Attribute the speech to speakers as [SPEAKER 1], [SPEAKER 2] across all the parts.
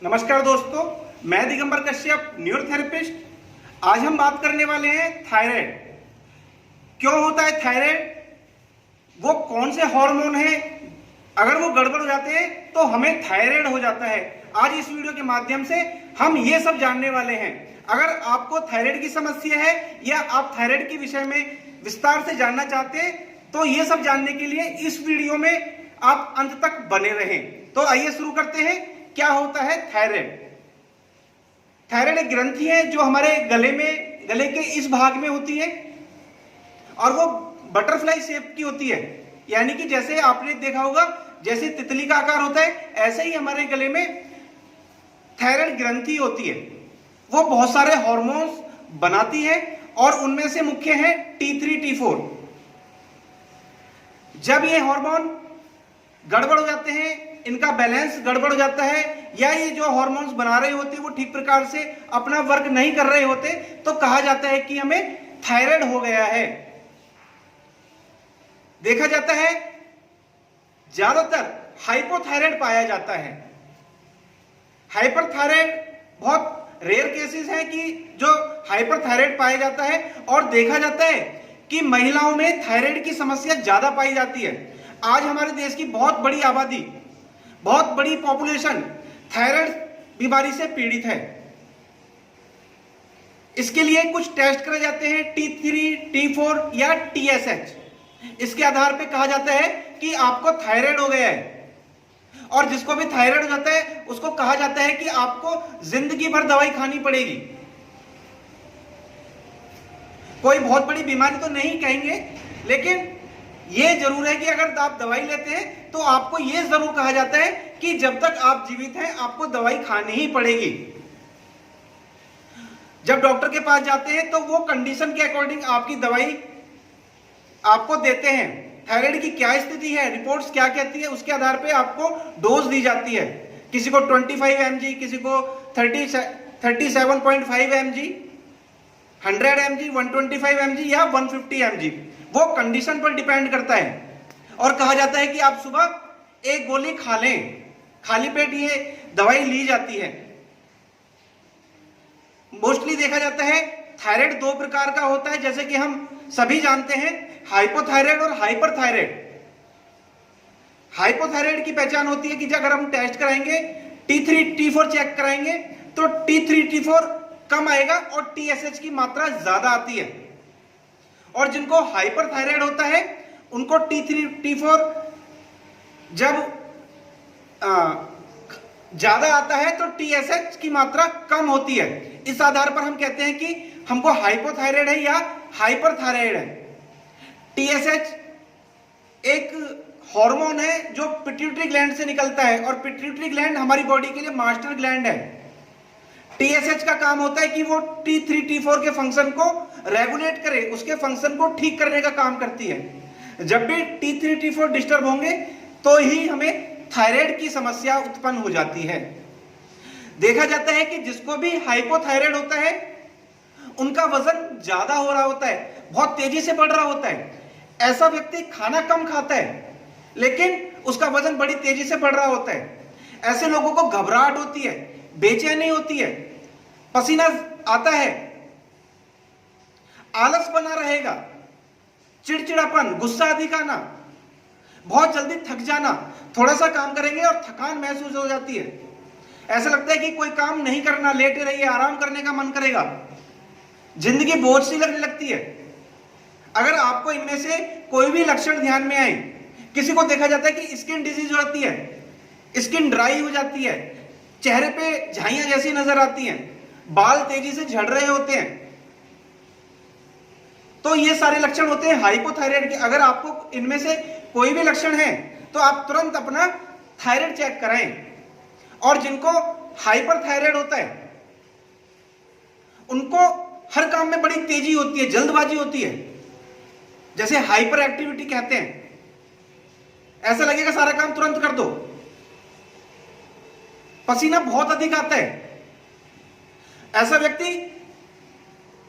[SPEAKER 1] नमस्कार दोस्तों, मैं दिगंबर कश्यप, न्यूरोथेरेपिस्ट। आज हम बात करने वाले हैं थायराइड। क्यों होता है थायराइड, वो कौन से हार्मोन है, अगर वो गड़बड़ हो जाते हैं तो हमें थायराइड हो जाता है। आज इस वीडियो के माध्यम से हम ये सब जानने वाले हैं। अगर आपको थायराइड की समस्या है या आप थायराइड के विषय में विस्तार से जानना चाहते हैं तो ये सब जानने के लिए इस वीडियो में आप अंत तक बने रहें। तो आइए शुरू करते हैं। क्या होता है थायराइड? थायराइड एक ग्रंथि है जो हमारे गले के इस भाग में होती है और वो बटरफ्लाई शेप की होती है। यानी कि जैसे आपने देखा होगा, जैसे तितली का आकार होता है, ऐसे ही हमारे गले में थायराइड ग्रंथि होती है। वो बहुत सारे हार्मोन्स बनाती है और उनमें से मुख्य है T3 T4। जब ये हार्मोन गड़बड़ हो जाते हैं, इनका बैलेंस गड़बड़ हो जाता है या ये जो हार्मोन्स बना रहे होते हैं वो ठीक प्रकार से अपना वर्क नहीं कर रहे होते, तो कहा जाता है कि हमें थायराइड हो गया है। देखा जाता है ज्यादातर हाइपोथायराइड पाया जाता है। हाइपरथायराइड बहुत रेयर केसेस हैं कि जो हाइपरथायराइड पाया जाता है, और देखा जाता है कि महिलाओं में थायराइड की समस्या ज्यादा पाई जाती है। आज हमारे देश की बहुत बड़ी आबादी, बहुत बड़ी पॉपुलेशन थायराइड बीमारी से पीड़ित है। इसके लिए कुछ टेस्ट करे जाते हैं, T3 T4 या TSH। इसके आधार पे कहा जाता है कि आपको थायराइड हो गया है। और जिसको भी थायराइड हो जाता है उसको कहा जाता है कि आपको जिंदगी भर दवाई खानी पड़ेगी। कोई बहुत बड़ी बीमारी तो नहीं कहेंगे, लेकिन ये जरूर है कि अगर आप दवाई लेते हैं तो आपको ये जरूर कहा जाता है कि जब तक आप जीवित हैं आपको दवाई खानी ही पड़ेगी। जब डॉक्टर के पास जाते हैं तो वो कंडीशन के अकॉर्डिंग आपकी दवाई आपको देते हैं। थायराइड की क्या स्थिति है, रिपोर्ट्स क्या कहती है, उसके आधार पे आपको डोज दी जाती है। किसी को 25 mg, किसी को 37.5 mg, 100 mg, 125 mg या 150 mg। वो कंडीशन पर डिपेंड करता है। और कहा जाता है कि आप सुबह एक गोली खा लें, खाली पेट ये दवाई ली जाती है। मोस्टली देखा जाता है थायराइड दो प्रकार का होता है, जैसे कि हम सभी जानते हैं, हाइपोथायराइड और हाइपरथायराइड। हाइपोथायराइड की पहचान होती है कि अगर हम टेस्ट कराएंगे, T3 T4 चेक कराएंगे तो T3 T4 कम आएगा और TSH की मात्रा ज्यादा आती है। और जिनको हाइपरथायराइड होता है उनको T3 T4 जब ज्यादा आता है तो TSH की मात्रा कम होती है। इस आधार पर हम कहते हैं कि हमको हाइपोथायराइड है या हाइपरथायराइड है। TSH एक हार्मोन है जो पिट्यूटरी ग्लैंड से निकलता है, और पिट्यूटरी ग्लैंड हमारी बॉडी के लिए मास्टर ग्लैंड है। TSH का काम होता है कि वो T3 T4 के फंक्शन को रेगुलेट करे, उसके फंक्शन को ठीक करने का काम करती है। जब भी T3 T4 डिस्टर्ब होंगे तो ही हमें थायराइड की समस्या उत्पन्न हो जाती है। देखा जाता है कि जिसको भी हाइपोथायराइड होता है उनका वजन ज्यादा हो रहा होता है, बहुत तेजी से बढ़ रहा होता है। ऐसा व्यक्ति खाना कम खाता है लेकिन उसका वजन बड़ी तेजी से बढ़ रहा होता है। ऐसे लोगों को घबराहट होती है, बेचैनी होती है, पसीना आता है, आलस बना रहेगा, चिड़चिड़ापन, गुस्सा अधिक आना, बहुत जल्दी थक जाना, थोड़ा सा काम करेंगे और थकान महसूस हो जाती है। ऐसा लगता है कि कोई काम नहीं करना, लेटे रहिए, आराम करने का मन करेगा, जिंदगी बोझ सी लगने लगती है। अगर आपको इनमें से कोई भी लक्षण ध्यान में आए, किसी को देखा जाता है कि स्किन डिजीज हो जाती है, स्किन ड्राई हो जाती है, चेहरे पे झाइयां जैसी नजर आती हैं, बाल तेजी से झड़ रहे होते हैं, तो ये सारे लक्षण होते हैं हाइपोथायराइड के। अगर आपको इनमें से कोई भी लक्षण है तो आप तुरंत अपना थायराइड चेक कराएं। और जिनको हाइपरथायराइड होता है उनको हर काम में बड़ी तेजी होती है, जल्दबाजी होती है, जैसे हाइपर एक्टिविटी कहते हैं। ऐसा लगेगा सारा काम तुरंत कर दो। पसीना बहुत अधिक आता है। ऐसा व्यक्ति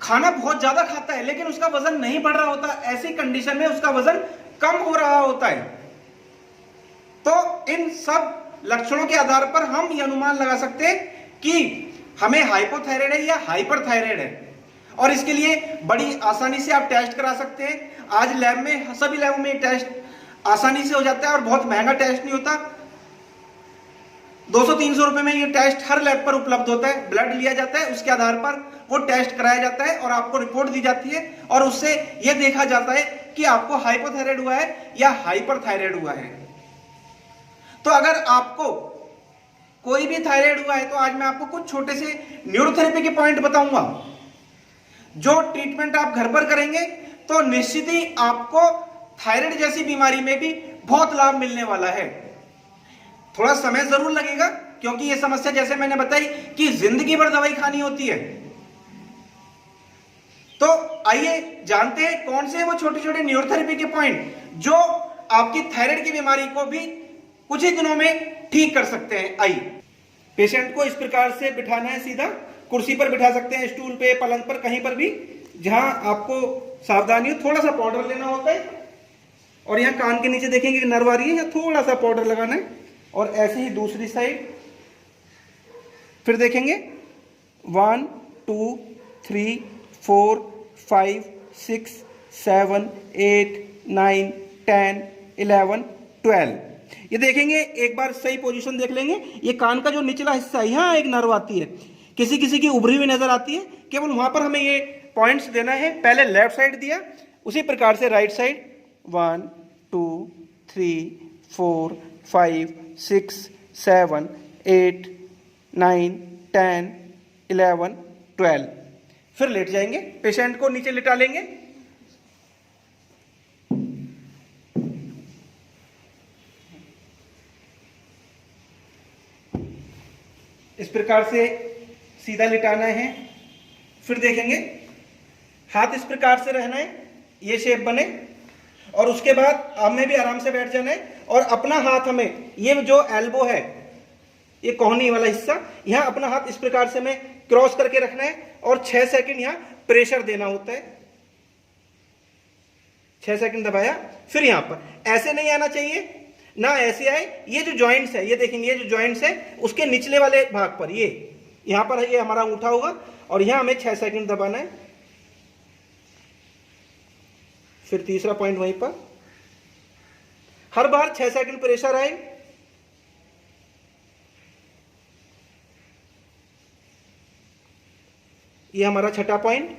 [SPEAKER 1] खाना बहुत ज्यादा खाता है लेकिन उसका वजन नहीं बढ़ रहा होता, ऐसी कंडीशन में उसका वजन कम हो रहा होता है। तो इन सब लक्षणों के आधार पर हम यह अनुमान लगा सकते हैं कि हमें हाइपोथायराइड है या हाइपरथायराइड है। और इसके लिए बड़ी आसानी से आप टेस्ट करा सकते हैं। आज लैब में, सभी लैबों में टेस्ट आसानी से हो जाता है और बहुत महंगा टेस्ट नहीं होता। 200-300 रुपए में ये टेस्ट हर लैब पर उपलब्ध होता है। ब्लड लिया जाता है, उसके आधार पर वो टेस्ट कराया जाता है और आपको रिपोर्ट दी जाती है और उससे यह देखा जाता है कि आपको हाइपोथायराइड हुआ है या हाइपरथायराइड हुआ है। तो अगर आपको कोई भी थायराइड हुआ है तो आज मैं आपको कुछ छोटे से न्यूरोथेरेपी के पॉइंट बताऊंगा। जो ट्रीटमेंट आप घर पर करेंगे तो निश्चित ही आपको थायराइड जैसी बीमारी में भी बहुत लाभ मिलने वाला है। थोड़ा समय जरूर लगेगा क्योंकि यह समस्या, जैसे मैंने बताई, कि जिंदगी भर दवाई खानी होती है। तो आइए जानते हैं कौन से वो छोटे छोटे न्यूरोथेरेपी के पॉइंट जो आपकी थायराइड की बीमारी को भी कुछ ही दिनों में ठीक कर सकते हैं। आइए, पेशेंट को इस प्रकार से बिठाना है, सीधा कुर्सी पर बिठा सकते हैं, स्टूल पे, पलंग पर, कहीं पर भी जहां आपको सावधानी हो। थोड़ा सा पाउडर लेना होता है और यहाँ कान के नीचे देखेंगे कि नर्व आ रही है, यहाँ थोड़ा सा पाउडर लगाना है और ऐसे ही दूसरी साइड। फिर देखेंगे 1 2 3 4 5 6 7 8 9 10 11 12। ये देखेंगे, एक बार सही पोजीशन देख लेंगे। ये कान का जो निचला हिस्सा है, यहाँ एक नर्व आती है, किसी किसी की उभरी हुई नजर आती है, केवल वहां पर हमें ये पॉइंट्स देना है। पहले लेफ्ट साइड दिया, उसी प्रकार से राइट साइड 1 2 3 4 5 6 7 8 9 10 11 12। फिर लेट जाएंगे, पेशेंट को नीचे लिटा लेंगे। इस प्रकार से सीधा लिटाना है। फिर देखेंगे हाथ इस प्रकार से रहना है, ये शेप बने, और उसके बाद हमें भी आराम से बैठ जाना है और अपना हाथ हमें, ये जो एल्बो है, ये कोहनी वाला हिस्सा, यहां अपना हाथ इस प्रकार से हमें क्रॉस करके रखना है और 6 सेकंड यहां प्रेशर देना होता है। 6 सेकंड दबाया, फिर यहां पर ऐसे नहीं आना चाहिए ना ऐसे आए। ये जो जॉइंट्स है, ये देखेंगे, ये जो जॉइंट्स है उसके निचले वाले भाग पर, ये यहां पर ये हमारा अंगूठा होगा और यहां हमें 6 सेकंड दबाना है। फिर तीसरा पॉइंट वहीं पर, हर बार 6 सेकंड प्रेशर आए। ये हमारा छठा पॉइंट।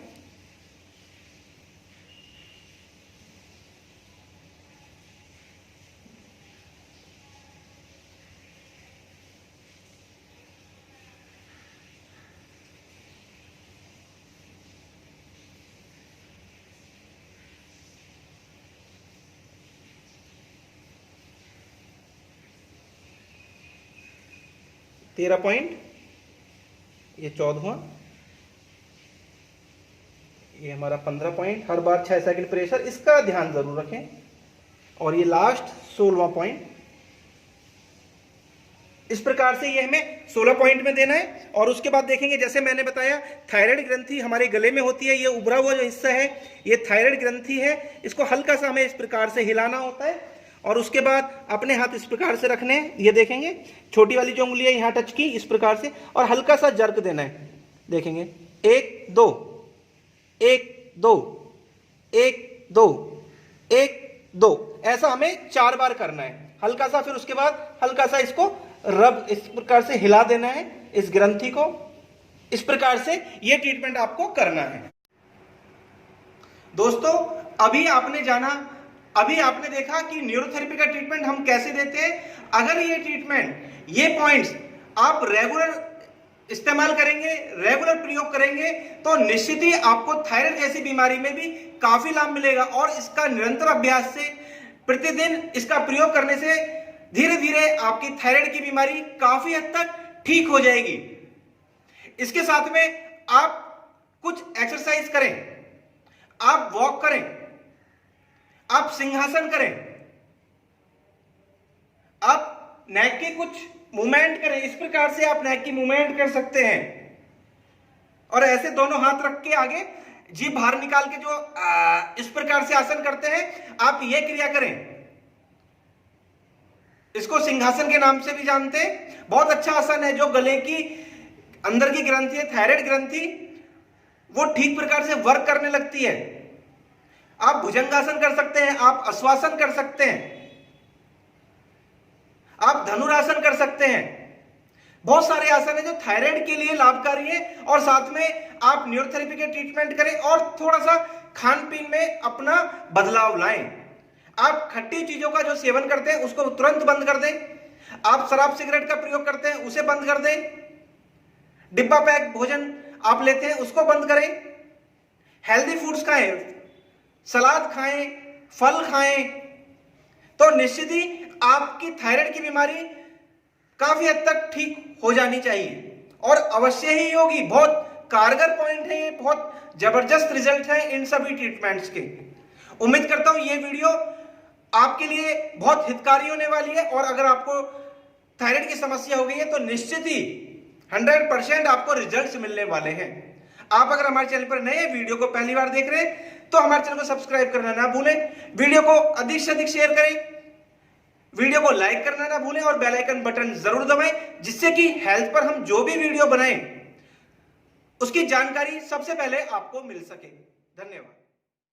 [SPEAKER 1] तेरह पॉइंट, ये 14वां, ये हमारा 15 पॉइंट। हर बार 6 सेकंड प्रेशर, इसका ध्यान जरूर रखें। और ये लास्ट 16वां पॉइंट। इस प्रकार से ये हमें 16 पॉइंट में देना है। और उसके बाद देखेंगे, जैसे मैंने बताया, थायराइड ग्रंथि हमारे गले में होती है। ये उभरा हुआ जो हिस्सा है, ये थायराइड ग्रंथि है। इसको हल्का सा हमें इस प्रकार से हिलाना होता है और उसके बाद अपने हाथ इस प्रकार से रखने हैं। ये देखेंगे, छोटी वाली जो उंगली है यहां टच की, इस प्रकार से, और हल्का सा जर्क देना है। देखेंगे 1 2 1 2 1 2 1 2, ऐसा हमें 4 बार करना है हल्का सा। फिर उसके बाद हल्का सा इसको रब, इस प्रकार से हिला देना है इस ग्रंथि को। इस प्रकार से ये ट्रीटमेंट आपको करना है। दोस्तों, अभी आपने देखा कि न्यूरोथेरेपी का ट्रीटमेंट हम कैसे देते हैं। अगर ये ट्रीटमेंट, ये पॉइंट्स आप रेगुलर इस्तेमाल करेंगे, रेगुलर प्रयोग करेंगे, तो निश्चित ही आपको थायराइड जैसी बीमारी में भी काफी लाभ मिलेगा। और इसका निरंतर अभ्यास से, प्रतिदिन इसका प्रयोग करने से धीरे धीरे आपकी थायराइड की बीमारी काफी हद तक ठीक हो जाएगी। इसके साथ में आप कुछ एक्सरसाइज करें, आप वॉक करें, आप सिंहासन करें, आप नेक के कुछ मूवमेंट करें। इस प्रकार से आप नेक की मूवमेंट कर सकते हैं। और ऐसे दोनों हाथ रख के आगे जीभ बाहर निकाल के जो इस प्रकार से आसन करते हैं, आप यह क्रिया करें। इसको सिंहासन के नाम से भी जानते हैं। बहुत अच्छा आसन है, जो गले की अंदर की ग्रंथि है, थायराइड ग्रंथि, वो ठीक प्रकार से वर्क करने लगती है। आप भुजंगासन कर सकते हैं, आप अश्वासन कर सकते हैं, आप धनुरासन कर सकते हैं। बहुत सारे आसन है जो थायराइड के लिए लाभकारी है। और साथ में आप न्यूरोथेरेपी के ट्रीटमेंट करें और थोड़ा सा खान पीन में अपना बदलाव लाएं। आप खट्टी चीजों का जो सेवन करते हैं उसको तुरंत बंद कर दें। आप शराब सिगरेट का प्रयोग करते हैं उसे बंद कर दें। डिब्बा पैक भोजन आप लेते हैं उसको बंद करें। हेल्दी फूड्स खाएं, सलाद खाएं, फल खाएं, तो निश्चित ही आपकी थायराइड की बीमारी काफी हद तक ठीक हो जानी चाहिए। और अवश्य ही होगी। बहुत कारगर पॉइंट है ये, बहुत जबरदस्त रिजल्ट है इन सभी ट्रीटमेंट्स के। उम्मीद करता हूं ये वीडियो आपके लिए बहुत हितकारी होने वाली है। और अगर आपको थायराइड की समस्या हो गई है तो निश्चित ही 100% आपको रिजल्ट्स मिलने वाले हैं। आप अगर हमारे चैनल पर नए वीडियो को पहली बार देख रहे हैं तो हमारे चैनल को सब्सक्राइब करना ना भूलें। वीडियो को अधिक से अधिक शेयर करें, वीडियो को लाइक करना ना भूलें और बेल आइकन बटन जरूर दबाएं, जिससे कि हेल्थ पर हम जो भी वीडियो बनाएं उसकी जानकारी सबसे पहले आपको मिल सके। धन्यवाद।